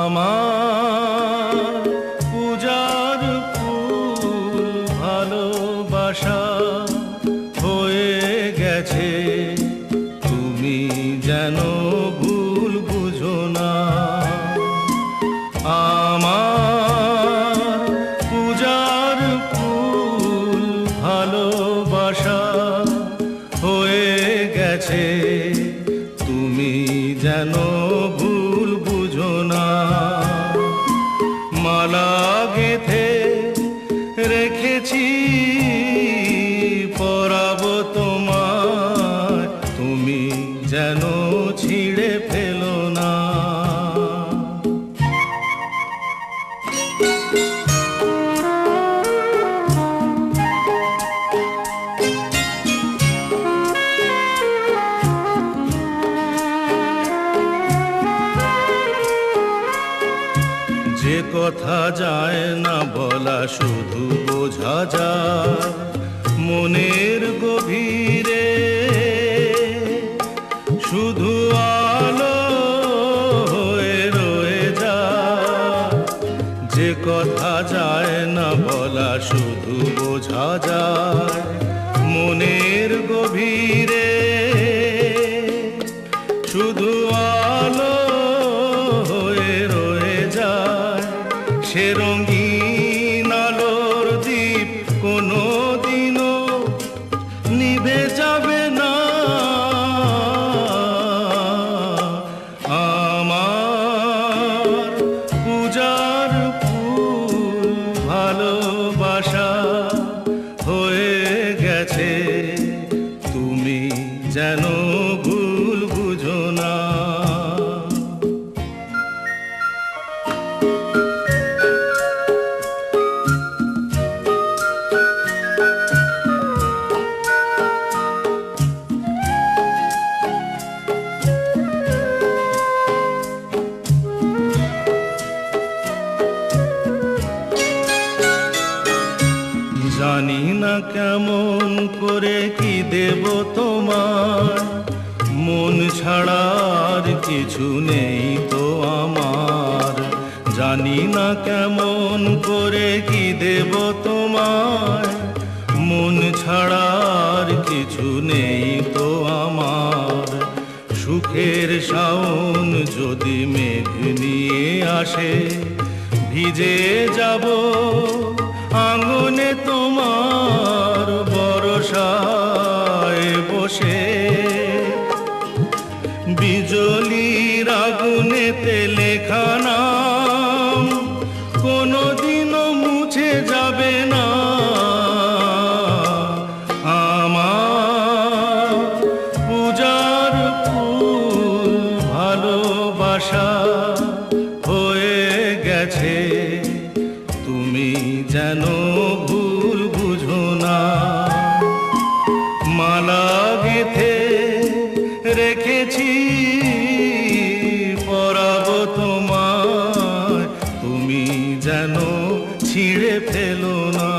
আমার পূজার ফুল ভালোবাসা হয়ে গেছে, তুমি যেন ভুল বুঝো না। আমার পূজার ফুল ভালোবাসা হয়ে গেছে, তুমি যেন ভুল বুঝো না। মালা গেঁথে রেখেছি পরাবো তোমায়, তুমি যেন ছিঁড়ে ফেলো না। যে কথা যায় না বলা শুধু বোঝা যায় মনের গভীরে, শুধু আলো হয়ে রয়ে যায়। যে কথা যায় না বলা শুধু বোঝা যায় মনের গভীরে, শুধু আলো হয়ে রয়ে যায়। সে রঙিন আলোর দ্বীপ কোনো দিনও নিভে যাবে না। আমার পূজার ফুল ভালোবাসা হয়ে গেছে, তুমি যেন ভুল বুঝো না। জানি না কেমন করে কি দেব তোমার, মন ছাড়ার কিছু নেই তো আমার। জানি না কেমন করে কি দেব তোমার, মন ছাড়ার কিছু নেই তো আমার। সুখের শাওন যদি মেঘ নিয়ে আসে, ভিজে যাব আঙ্গনে তোমার বরসায় বসে। বিজলির আগুনেতে লেখা নাম কোনোদিনও মুছে যাবে না। আমার পূজার ফুল ভালোবাসা হয়ে গেছে, তুমি যেন ভুল বুঝো না। মালা গেঁথে রেখেছি পরাবো তোমায়, তুমি যেন ছিঁড়ে ফেলো না।